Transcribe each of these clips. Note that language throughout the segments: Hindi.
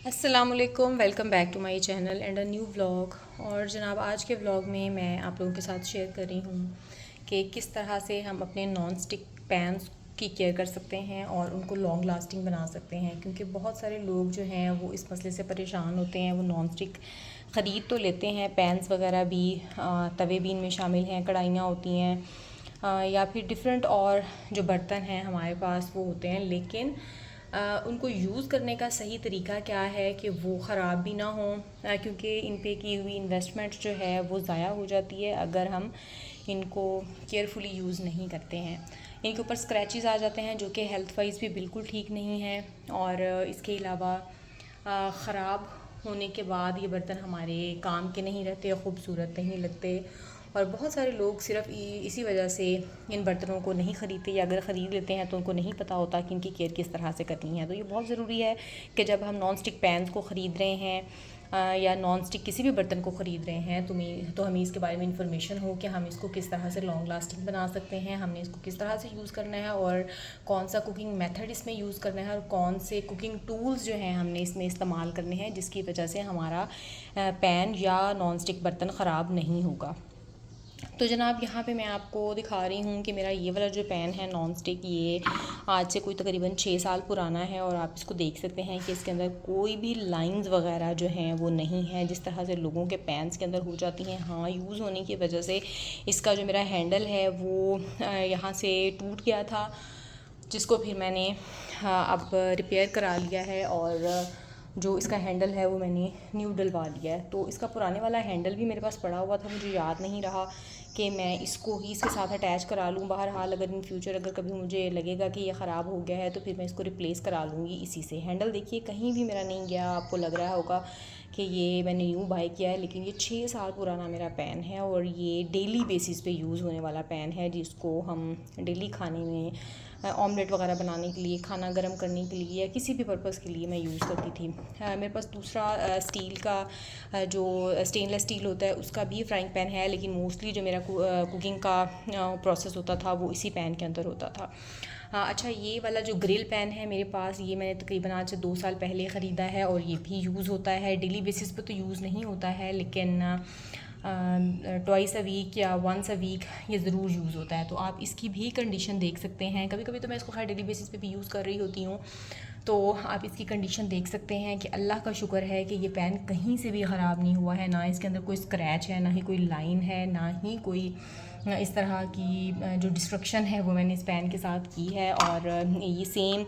अस्सलामुअलैकुम, welcome back to my channel and a new vlog. और जनाब, आज के व्लॉग में मैं आप लोगों के साथ शेयर कर रही हूँ कि किस तरह से हम अपने नॉन स्टिक पैन्स की केयर कर सकते हैं और उनको लॉन्ग लास्टिंग बना सकते हैं। क्योंकि बहुत सारे लोग जो हैं वो इस मसले से परेशान होते हैं। वो नॉन स्टिक ख़रीद तो लेते हैं, पैन्स वगैरह भी, तवे भी इनमें शामिल हैं, कढ़ाइयाँ होती हैं, या फिर डिफरेंट और जो बर्तन हैं हमारे पास वो होते हैं, लेकिन उनको यूज़ करने का सही तरीका क्या है कि वो ख़राब भी ना हो, क्योंकि इन पे की हुई इन्वेस्टमेंट जो है वो ज़ाया हो जाती है अगर हम इनको केयरफुली यूज़ नहीं करते हैं। इनके ऊपर स्क्रैचेस आ जाते हैं जो कि हेल्थ वाइज भी बिल्कुल ठीक नहीं है। और इसके अलावा ख़राब होने के बाद ये बर्तन हमारे काम के नहीं रहते, ख़ूबसूरत नहीं लगते। और बहुत सारे लोग सिर्फ इसी वजह से इन बर्तनों को नहीं ख़रीदते, या अगर ख़रीद लेते हैं तो उनको नहीं पता होता कि इनकी केयर किस तरह से करनी है। तो ये बहुत ज़रूरी है कि जब हम नॉन स्टिक पैन्स को ख़रीद रहे हैं या नॉन स्टिक किसी भी बर्तन को ख़रीद रहे हैं तो हमें इसके बारे में इंफॉर्मेशन हो कि हम इसको किस तरह से लॉन्ग लास्टिंग बना सकते हैं, हमने इसको किस तरह से यूज़ करना है और कौन सा कुकिंग मेथड इसमें यूज़ करना है और कौन से कुकिंग टूल्स जो हैं हमने इसमें इस्तेमाल करने हैं जिसकी वजह से हमारा पैन या नॉन स्टिक बर्तन ख़राब नहीं होगा। तो जनाब, यहाँ पे मैं आपको दिखा रही हूँ कि मेरा ये वाला जो पैन है नॉन स्टिक, ये आज से कोई तकरीबन 6 साल पुराना है। और आप इसको देख सकते हैं कि इसके अंदर कोई भी लाइंस वगैरह जो हैं वो नहीं है, जिस तरह से लोगों के पैन्स के अंदर हो जाती हैं। हाँ, यूज़ होने की वजह से इसका जो मेरा हैंडल है वो यहाँ से टूट गया था, जिसको फिर मैंने अब रिपेयर करा लिया है। और जो इसका हैंडल है वो मैंने न्यू डलवा लिया है। तो इसका पुराने वाला हैंडल भी मेरे पास पड़ा हुआ था, मुझे याद नहीं रहा कि मैं इसको ही इसके साथ अटैच करा लूँ। बहरहाल अगर इन फ्यूचर अगर कभी मुझे लगेगा कि ये ख़राब हो गया है तो फिर मैं इसको रिप्लेस करा लूँगी इसी से। हैंडल देखिए कहीं भी मेरा नहीं गया, आपको लग रहा होगा कि ये मैंने न्यू बाय किया है, लेकिन ये 6 साल पुराना मेरा पैन है और ये डेली बेसिस पे यूज़ होने वाला पैन है, जिसको हम डेली खाने में, ऑमलेट वगैरह बनाने के लिए, खाना गर्म करने के लिए या किसी भी पर्पज़ के लिए मैं यूज़ करती थी। मेरे पास दूसरा स्टील का जो स्टेनलेस स्टील होता है उसका भी फ्राइंग पैन है, लेकिन मोस्टली जो मेरा कुकिंग का प्रोसेस होता था वो इसी पैन के अंदर होता था। अच्छा, ये वाला जो ग्रिल पैन है मेरे पास, ये मैंने तकरीबन आज से 2 साल पहले ख़रीदा है और ये भी यूज़ होता है डेली बेसिस पे। तो यूज़ नहीं होता है, लेकिन ट्वाइस अ वीक या वंस अ वीक ये ज़रूर यूज़ होता है। तो आप इसकी भी कंडीशन देख सकते हैं। कभी कभी तो मैं इसको खैर डेली बेसिस पे भी यूज़ कर रही होती हूँ, तो आप इसकी कंडीशन देख सकते हैं कि अल्लाह का शुक्र है कि ये पैन कहीं से भी ख़राब नहीं हुआ है। ना इसके अंदर कोई स्क्रैच है, ना ही कोई लाइन है, ना ही कोई इस तरह की जो डिस्ट्रक्शन है वो मैंने इस पैन के साथ की है। और ये सेम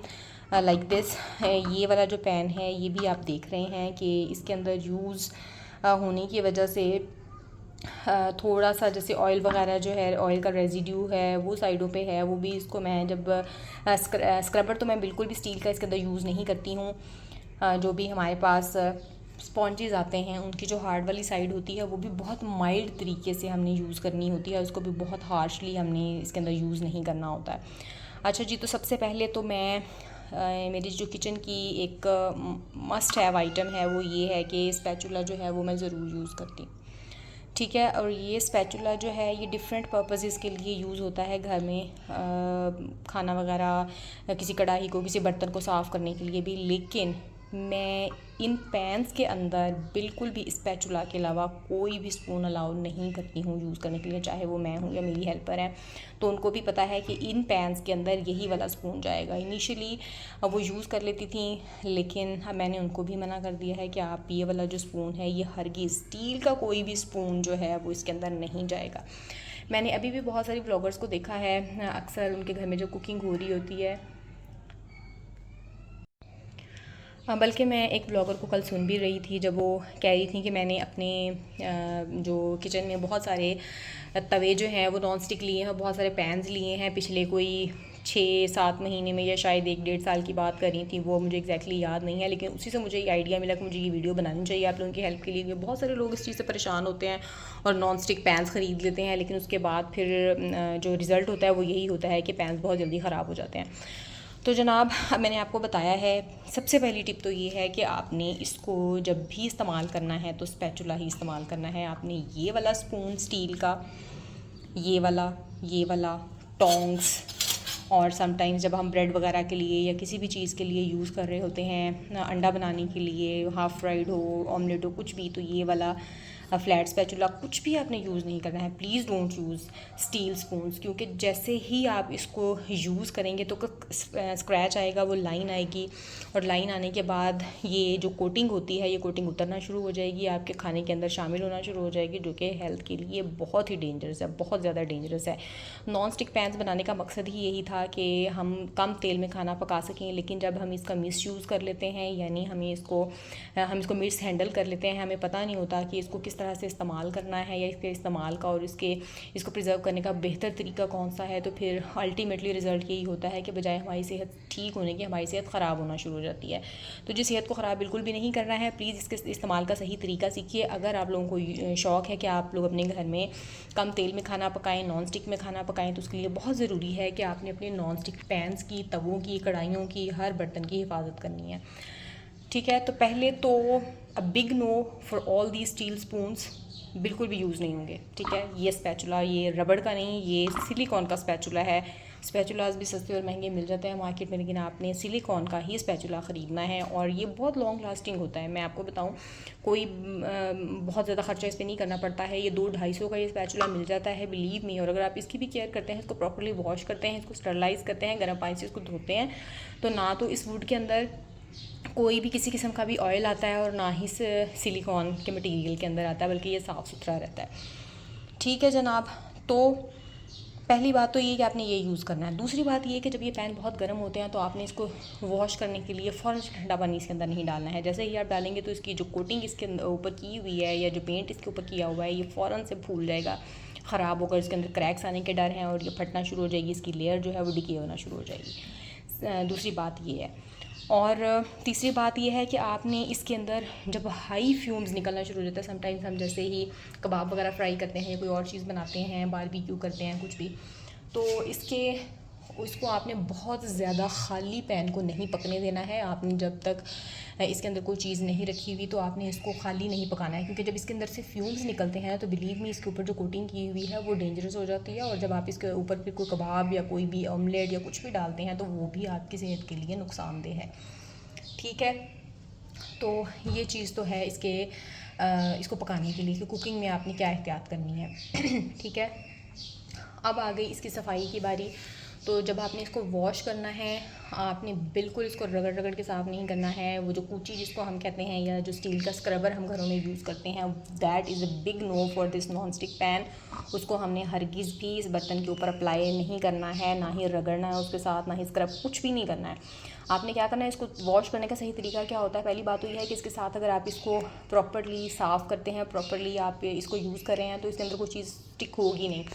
लाइक दिस ये वाला जो पैन है ये भी आप देख रहे हैं कि इसके अंदर यूज़ होने की वजह से थोड़ा सा जैसे ऑयल वगैरह जो है, ऑयल का रेजिड्यू है वो साइडों पे है। वो भी इसको मैं जब स्क्रबर तो मैं बिल्कुल भी स्टील का इसके अंदर यूज़ नहीं करती हूँ। जो भी हमारे पास स्पॉन्जेस आते हैं उनकी जो हार्ड वाली साइड होती है वो भी बहुत माइल्ड तरीके से हमने यूज़ करनी होती है, उसको भी बहुत हार्शली हमने इसके अंदर यूज़ नहीं करना होता है। अच्छा जी, तो सबसे पहले तो मैं मेरी जो किचन की एक मस्ट हैव आइटम है वो ये है कि स्पैचुला जो है वो मैं ज़रूर यूज़ करती हूँ, ठीक है। और ये स्पैचुला जो है ये डिफरेंट पर्पसेस के लिए यूज़ होता है घर में, खाना वगैरह, किसी कढ़ाई को, किसी बर्तन को साफ़ करने के लिए भी। लेकिन मैं इन पैन्स के अंदर बिल्कुल भी स्पैचुला के अलावा कोई भी स्पून अलाउ नहीं करती हूँ यूज़ करने के लिए, चाहे वो मैं हूँ या मेरी हेल्पर है। तो उनको भी पता है कि इन पैन्स के अंदर यही वाला स्पून जाएगा। इनिशियली वो यूज़ कर लेती थी, लेकिन मैंने उनको भी मना कर दिया है कि आप ये वाला जो स्पून है ये हरगिज़ स्टील का कोई भी स्पून जो है वो इसके अंदर नहीं जाएगा। मैंने अभी भी बहुत सारी ब्लॉगर्स को देखा है, अक्सर उनके घर में जो कुकिंग हो रही होती है, बल्कि मैं एक ब्लॉगर को कल सुन भी रही थी जब वो कह रही थी कि मैंने अपने जो किचन में बहुत सारे तवे जो हैं वो नॉन स्टिक लिए हैं, बहुत सारे पैन्स लिए हैं पिछले कोई 6-7 महीने में, या शायद 1-1.5 साल की बात कर रही थी वो, मुझे एग्जैक्टली याद नहीं है। लेकिन उसी से मुझे ये आइडिया मिला कि मुझे ये वीडियो बनानी चाहिए आप लोगों की हेल्प के लिए। बहुत सारे लोग इस चीज़ से परेशान होते हैं और नॉन स्टिक पैन्स ख़रीद लेते हैं, लेकिन उसके बाद फिर जो रिज़ल्ट होता है वो यही होता है कि पैन्स बहुत जल्दी ख़राब हो जाते हैं। तो जनाब, अब मैंने आपको बताया है, सबसे पहली टिप तो ये है कि आपने इसको जब भी इस्तेमाल करना है तो स्पैचुला ही इस्तेमाल करना है। आपने ये वाला स्पून स्टील का, ये वाला टोंग्स, और समटाइम्स जब हम ब्रेड वगैरह के लिए या किसी भी चीज़ के लिए यूज़ कर रहे होते हैं, अंडा बनाने के लिए, हाफ़ फ्राइड हो, ऑमलेट हो, कुछ भी, तो ये वाला फ्लैट स्पैचुला कुछ भी आपने यूज़ नहीं करना है। Please don't use steel spoons, क्योंकि जैसे ही आप इसको यूज़ करेंगे तो स्क्रैच आएगा, वो लाइन आएगी, और लाइन आने के बाद ये जो कोटिंग होती है, ये कोटिंग उतरना शुरू हो जाएगी, आपके खाने के अंदर शामिल होना शुरू हो जाएगी, जो कि हेल्थ के लिए बहुत ही डेंजरस है, बहुत ज़्यादा डेंजरस है। नॉन स्टिक पैन्स बनाने का मकसद ही यही था कि हम कम तेल में खाना पका सकें, लेकिन जब हम इसका मिसयूज़ कर लेते हैं, यानी हम इसको मिस हैंडल कर लेते हैं, हमें पता नहीं होता कि इसको किस तरह से इस्तेमाल करना है, या इसके इस्तेमाल का और इसको प्रिजर्व करने का बेहतर तरीका कौन सा है, तो फिर अल्टीमेटली रिज़ल्ट यही होता है कि बजाय हमारी सेहत ठीक होने की, हमारी सेहत ख़राब होना शुरू हो जाती है। तो जिस सेहत को ख़राब बिल्कुल भी नहीं करना है, प्लीज़ इसके इस्तेमाल का सही तरीका सीखिए। अगर आप लोगों को शौक़ है कि आप लोग अपने घर में कम तेल में खाना पकाएं, नॉन स्टिक में खाना पकाएं, तो उसके लिए बहुत ज़रूरी है कि आपने अपने नॉन स्टिक पैन्स की, तवों की, कढ़ाइयों की, हर बर्तन की हिफाजत करनी है। ठीक है, तो पहले तो a big no for all the steel spoons, बिल्कुल भी यूज़ नहीं होंगे। ठीक है, ये स्पैचुला, ये रबड़ का नहीं, ये सिलिकॉन का स्पैचुला है। स्पैचुलास भी सस्ते और महंगे मिल जाते हैं मार्केट में, लेकिन आपने सिलिकॉन का ही स्पैचुला ख़रीदना है, और ये बहुत लॉन्ग लास्टिंग होता है। मैं आपको बताऊं, कोई बहुत ज़्यादा खर्चा इस पर नहीं करना पड़ता है। ये 200-250 का ये स्पैचुला मिल जाता है, बिलीव मी। और अगर आप इसकी भी केयर करते हैं, इसको प्रॉपर्ली वॉश करते हैं, इसको स्टरलाइज़ करते हैं, गर्म पानी से इसको धोते हैं, तो ना तो इस वुड के अंदर कोई भी किसी किस्म का भी ऑयल आता है, और ना ही सिलिकॉन के मटेरियल के अंदर आता है, बल्कि ये साफ़ सुथरा रहता है। ठीक है जनाब, तो पहली बात तो ये कि आपने ये यूज़ करना है। दूसरी बात ये कि जब ये पैन बहुत गर्म होते हैं, तो आपने इसको वॉश करने के लिए फ़ौरन ठंडा पानी इसके अंदर नहीं डालना है। जैसे ही आप डालेंगे तो इसकी जो कोटिंग इसके ऊपर की हुई है, या जो पेंट इसके ऊपर किया हुआ है, ये फ़ौरन से फूल जाएगा, ख़राब होकर इसके अंदर क्रैक्स आने के डर हैं, और ये फटना शुरू हो जाएगी, इसकी लेयर जो है वो डिके होना शुरू हो जाएगी। दूसरी बात ये है। और तीसरी बात ये है कि आपने इसके अंदर जब हाई फ्यूम्स निकलना शुरू हो जाता है, समटाइम्स हम जैसे ही कबाब वगैरह फ्राई करते हैं, या कोई और चीज़ बनाते हैं, बारबेक्यू करते हैं, कुछ भी, तो इसको आपने बहुत ज़्यादा खाली पैन को नहीं पकने देना है। आपने जब तक इसके अंदर कोई चीज़ नहीं रखी हुई, तो आपने इसको खाली नहीं पकाना है, क्योंकि जब इसके अंदर से फ्यूम्स निकलते हैं, तो बिलीव मी, इसके ऊपर जो कोटिंग की हुई है वो डेंजरस हो जाती है, और जब आप इसके ऊपर फिर कोई कबाब या कोई भी ऑमलेट या कुछ भी डालते हैं, तो वो भी आपकी सेहत के लिए नुकसानदेह है। ठीक है, तो ये चीज़ तो है इसको पकाने के लिए कि कुकिंग में आपने क्या एहतियात करनी है। ठीक है, अब आ गई इसकी सफाई की बारी। तो जब आपने इसको वॉश करना है, आपने बिल्कुल इसको रगड़ रगड़ के साफ़ नहीं करना है। वो जो कूची जिसको हम कहते हैं, या जो स्टील का स्क्रबर हम घरों में यूज़ करते हैं, that is a big no for this non stick pan. उसको हमने हरगिज़ भी इस बर्तन के ऊपर अप्लाई नहीं करना है, ना ही रगड़ना है उसके साथ, ना ही स्क्रब, कुछ भी नहीं करना है। आपने क्या करना है, इसको वॉश करने का सही तरीका क्या होता है। पहली बात तो ये है कि इसके साथ अगर आप इसको प्रॉपर्ली साफ़ करते हैं, प्रॉपर्ली आप इसको यूज़ कर रहे हैं, तो इसके अंदर कोई चीज़ स्टिक होगी नहीं।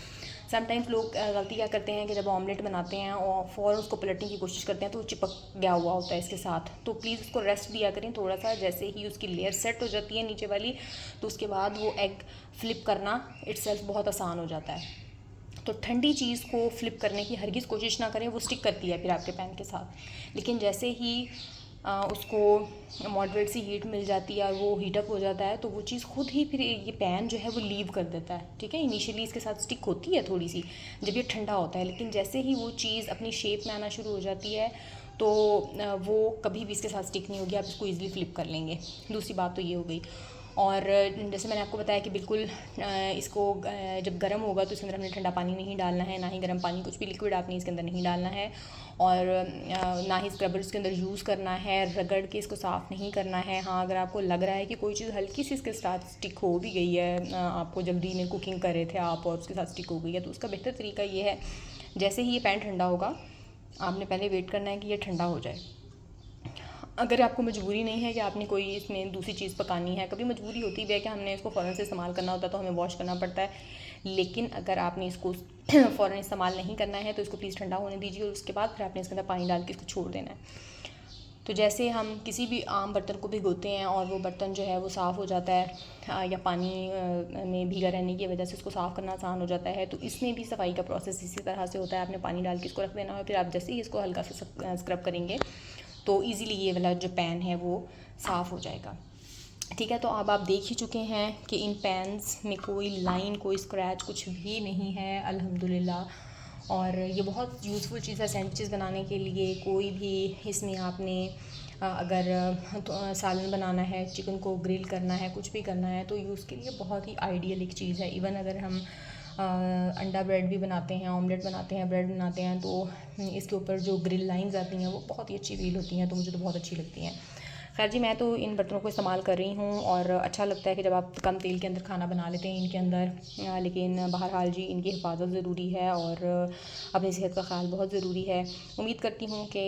समटाइम्स लोग गलती क्या करते हैं कि जब ऑमलेट बनाते हैं और फ़ौरन उसको पलटने की कोशिश करते हैं, तो वो चिपक गया हुआ होता है इसके साथ। तो प्लीज़ उसको रेस्ट दिया करें थोड़ा सा। जैसे ही उसकी लेयर सेट हो जाती है नीचे वाली, तो उसके बाद वो एग फ्लिप करना इटसेल्फ बहुत आसान हो जाता है। तो ठंडी चीज़ को फ्लिप करने की हरगिज़ कोशिश ना करें, वो स्टिक करती है फिर आपके पैन के साथ। लेकिन जैसे ही उसको मॉडरेट सी हीट मिल जाती है और वो हीटअप हो जाता है, तो वो चीज़ खुद ही फिर ये पैन जो है वो लीव कर देता है। ठीक है, इनिशियली इसके साथ स्टिक होती है थोड़ी सी जब ये ठंडा होता है, लेकिन जैसे ही वो चीज़ अपनी शेप में आना शुरू हो जाती है, तो वो कभी भी इसके साथ स्टिक नहीं होगी, आप इसको ईज़िली फ्लिप कर लेंगे। दूसरी बात तो ये हो गई। और जैसे मैंने आपको बताया कि बिल्कुल इसको जब गर्म होगा तो इसके अंदर हमने ठंडा पानी नहीं डालना है, ना ही गर्म पानी, कुछ भी लिक्विड आपने इसके अंदर नहीं डालना है, और ना ही स्क्रबर इसके अंदर यूज़ करना है। रगड़ के इसको साफ़ नहीं करना है। हाँ, अगर आपको लग रहा है कि कोई चीज़ हल्की सी इसके साथ स्टिक हो भी गई है, आपको जल्दी में कुकिंग कर रहे थे आप और उसके साथ स्टिक हो गई है, तो उसका बेहतर तरीका ये है, जैसे ही ये पैन ठंडा होगा, आपने पहले वेट करना है कि ये ठंडा हो जाए। अगर आपको मजबूरी नहीं है कि आपने कोई इसमें दूसरी चीज़ पकानी है, कभी मजबूरी होती है कि हमने इसको फ़ौरन से इस्तेमाल करना होता है, तो हमें वॉश करना पड़ता है। लेकिन अगर आपने इसको फ़ौरन इस्तेमाल नहीं करना है, तो इसको प्लीज़ ठंडा होने दीजिए, और उसके बाद फिर आपने इसके अंदर पानी डाल के इसको छोड़ देना है। तो जैसे हम किसी भी आम बर्तन को भिगोते हैं और वो बर्तन जो है वो साफ़ हो जाता है, या पानी में भीगा रहने की वजह से उसको साफ़ करना आसान हो जाता है, तो इसमें भी सफाई का प्रोसेस इसी तरह से होता है। आपने पानी डाल के इसको रख देना है, फिर आप जैसे ही इसको हल्का सा स्क्रब करेंगे, तो ईज़िली ये वाला जो पैन है वो साफ़ हो जाएगा। ठीक है, तो अब आप देख ही चुके हैं कि इन पैन्स में कोई लाइन, कोई स्क्रैच, कुछ भी नहीं है, अल्हम्दुलिल्लाह। और ये बहुत यूज़फुल चीज़ है सैंडविचेस बनाने के लिए। कोई भी इसमें आपने अगर तो सालन बनाना है, चिकन को ग्रिल करना है, कुछ भी करना है तो यूज़ के लिए बहुत ही आइडियल एक चीज़ है। इवन अगर हम अंडा ब्रेड भी बनाते हैं, ऑमलेट बनाते हैं, ब्रेड बनाते हैं तो इसके ऊपर जो ग्रिल लाइंस आती हैं वो बहुत ही अच्छी फ़ील होती हैं, तो मुझे तो बहुत अच्छी लगती हैं। खैर जी, मैं तो इन बर्तनों को इस्तेमाल कर रही हूँ और अच्छा लगता है कि जब आप कम तेल के अंदर खाना बना लेते हैं इनके अंदर। लेकिन बहरहाल जी, इनकी हिफाजत ज़रूरी है और अपनी सेहत का ख़्याल बहुत ज़रूरी है। उम्मीद करती हूँ कि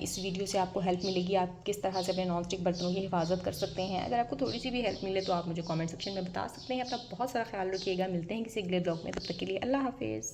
इस वीडियो से आपको हेल्प मिलेगी, आप किस तरह से अपने नॉन स्टिक बर्तनों की हिफाजत कर सकते हैं। अगर आपको थोड़ी सी भी हेल्प मिले तो आप मुझे कमेंट सेक्शन में बता सकते हैं। अपना बहुत सारा ख्याल रखिएगा। मिलते हैं किसी अगले ब्लॉग में, तब तक के लिए अल्लाह हाफिज़।